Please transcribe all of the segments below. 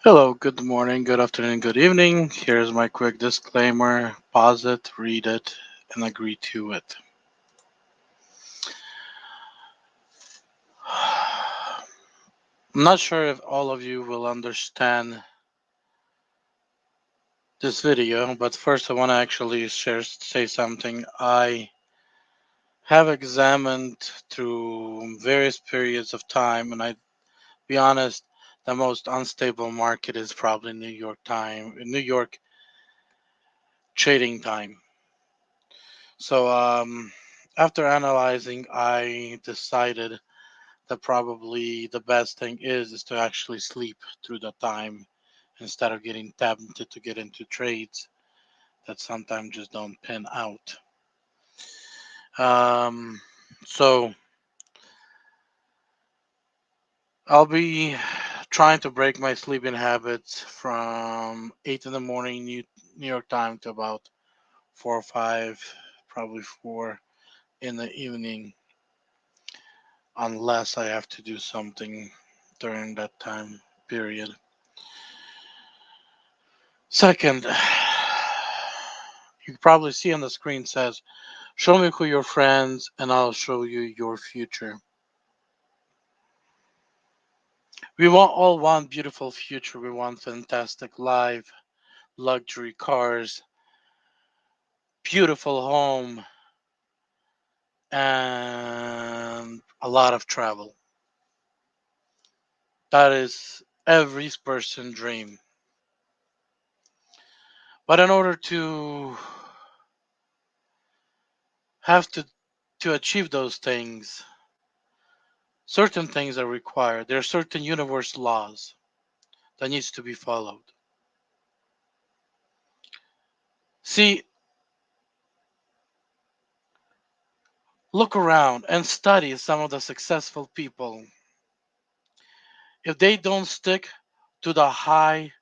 Hello, good morning, good afternoon, good evening. Here's my quick disclaimer. Pause it, read it, and agree to it. I'm not sure if all of you will understand this video, but first I want to actually say something. I have examined through various periods of time, and I be honest, the most unstable market is probably New York trading time. So after analyzing, I decided that probably the best thing is to actually sleep through the time instead of getting tempted to get into trades that sometimes just don't pan out. Um, so I'll be trying to break my sleeping habits from 8 in the morning New York time to about 4 or 5, probably 4 in the evening, unless I have to do something during that time period. Second, you probably see on the screen says, show me who your friends and I'll show you your future. We all want beautiful future. We want fantastic life, luxury cars, beautiful home, and a lot of travel. That is every person's dream. But in order to have to achieve those things, certain things are required. There are certain universe laws that needs to be followed. See, look around and study some of the successful people. If they don't stick to the high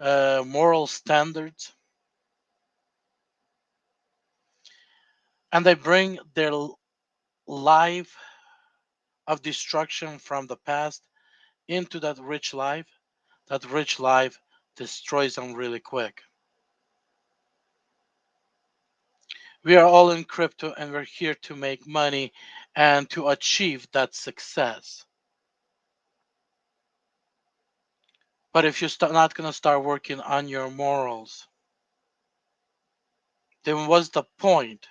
moral standards and they bring their life of destruction from the past into that rich life destroys them really quick. We are all in crypto and we're here to make money and to achieve that success. But if you're not going to start working on your morals, then what's the point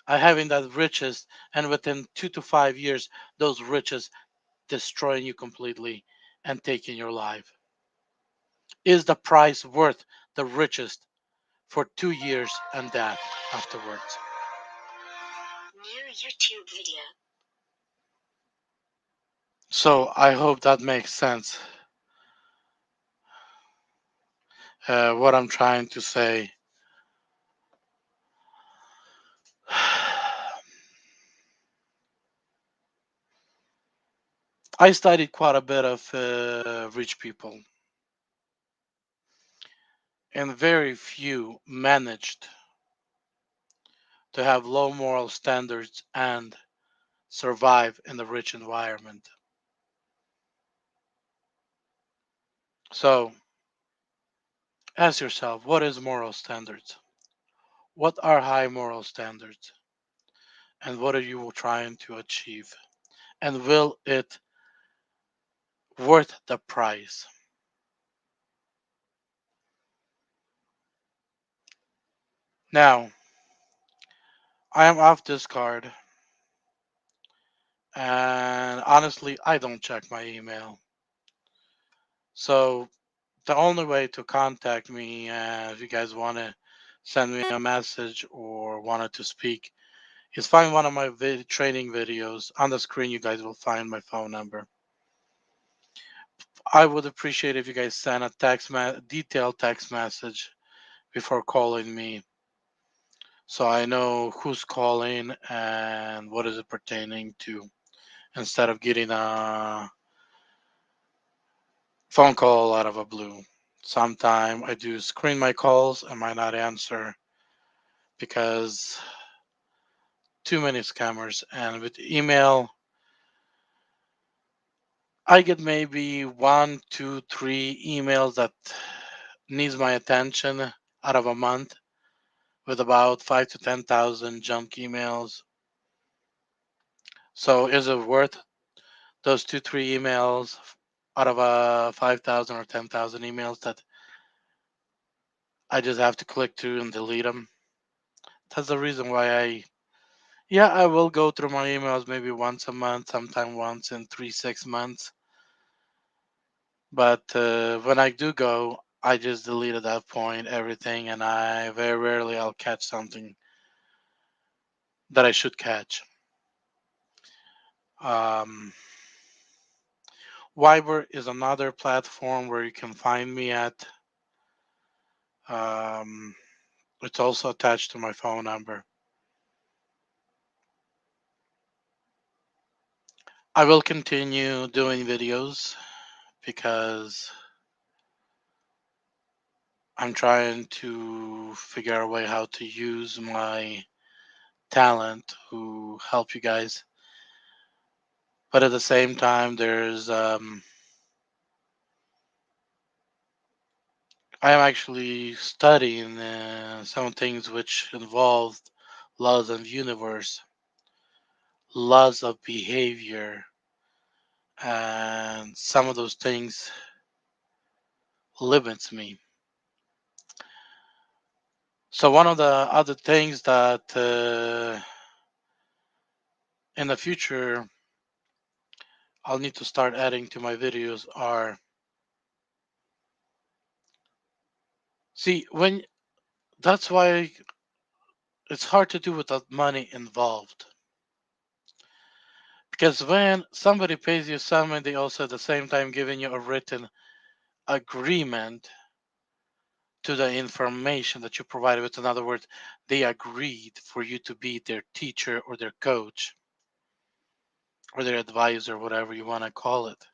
of having that riches and within 2 to 5 years, those riches destroying you completely and taking your life? Is the price worth the richest for 2 years and death afterwards? New YouTube video. So I hope that makes sense. What I'm trying to say. I studied quite a bit of rich people, and very few managed to have low moral standards and survive in the rich environment. So ask yourself, what is moral standards? What are high moral standards? And what are you trying to achieve? And will it worth the price? Now, I am off this card, and honestly, I don't check my email. So the only way to contact me, if you guys want to send me a message or wanted to speak, is find one of my training videos. On the screen, you guys will find my phone number. I would appreciate if you guys send a detailed text message before calling me, so I know who's calling and what is it pertaining to, instead of getting a phone call out of a blue. Sometime I do screen my calls. I might not answer because too many scammers. And with email, I get maybe one, two, three emails that needs my attention out of a month, with about 5 to 10,000 junk emails. So is it worth those two, three emails out of 5,000 or 10,000 emails that I just have to click through and delete them? That's the reason why yeah, I will go through my emails maybe once a month, sometime once in 3, 6 months. But when I do go, I just delete at that point everything, and I very rarely I'll catch something that I should catch. Um, Viber is another platform where you can find me at. Um, it's also attached to my phone number. I will continue doing videos because I'm trying to figure out a way how to use my talent to help you guys. But at the same time, I am actually studying some things which involve laws of universe, laws of behavior, and some of those things limits me. So one of the other things that in the future I'll need to start adding to my videos are, see, when that's why it's hard to do without money involved. Because when somebody pays you some and they also at the same time giving you a written agreement to the information that you provided with, in other words, they agreed for you to be their teacher or their coach or their advisor, whatever you want to call it.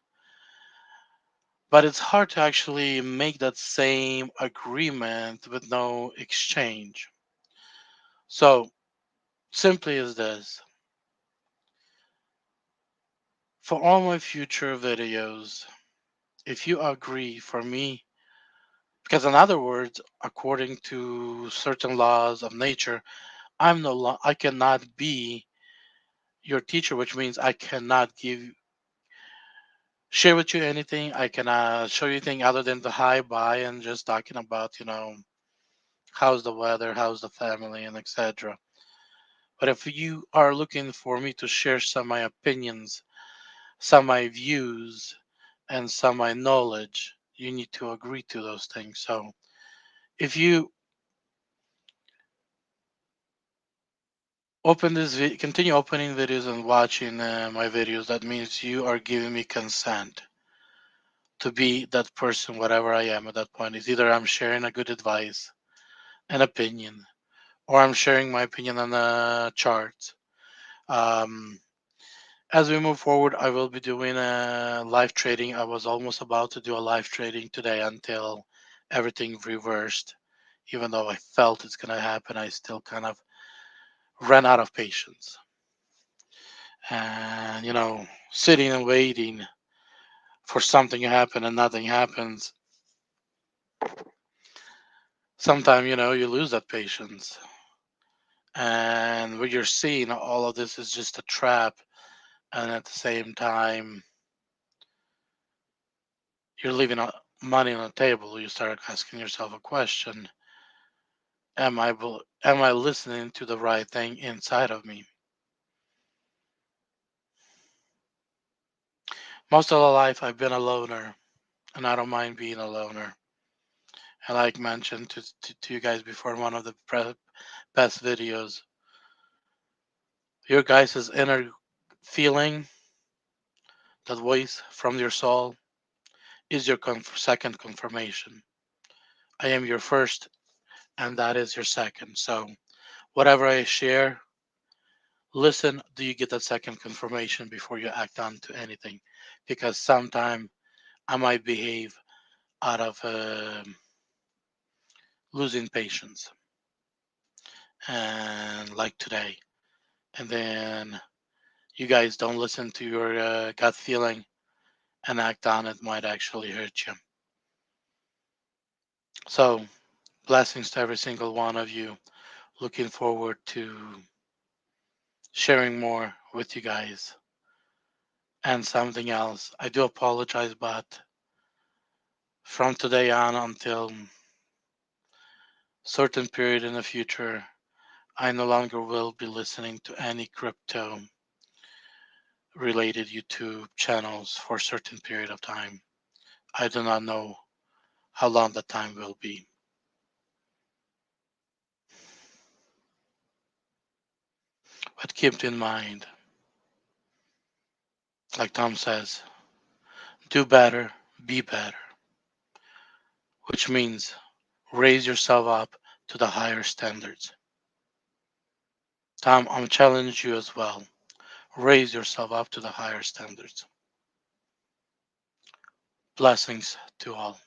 But it's hard to actually make that same agreement with no exchange. So simply is this: for all my future videos, if you agree for me, because in other words, according to certain laws of nature, I cannot be your teacher, which means I cannot share with you anything. I cannot show you anything other than the hi bye and just talking about, how's the weather, how's the family, and etc. But if you are looking for me to share some of my opinions, some of my views, and some of my knowledge, you need to agree to those things. So if you continue opening videos and watching my videos, that means you are giving me consent to be that person, whatever I am at that point. Is either I'm sharing a good advice, an opinion, or I'm sharing my opinion on the charts. Um, as we move forward, I will be doing a live trading. I was almost about to do a live trading today until everything reversed. Even though I felt it's going to happen, I still kind of ran out of patience. And, sitting and waiting for something to happen and nothing happens, sometimes, you lose that patience. And what you're seeing, all of this is just a trap. And at the same time, you're leaving money on the table. You start asking yourself a question: am I listening to the right thing inside of me? Most of the life, I've been a loner, and I don't mind being a loner. And like mentioned to you guys before in one of the past videos, your guys' inner feeling, that voice from your soul, is your second confirmation. I am your first, and that is your second. So whatever I share, listen, do you get that second confirmation before you act on to anything? Because sometimes I might behave out of losing patience, and like today. And then you guys don't listen to your gut feeling, and act on it might actually hurt you. So, blessings to every single one of you. Looking forward to sharing more with you guys. And something else, I do apologize, but from today on until certain period in the future, I no longer will be listening to any crypto related YouTube channels for a certain period of time. I do not know how long that time will be. But keep in mind, like Tom says, do better, be better, which means raise yourself up to the higher standards. Tom, I'm challenging you as well. Raise yourself up to the higher standards. Blessings to all.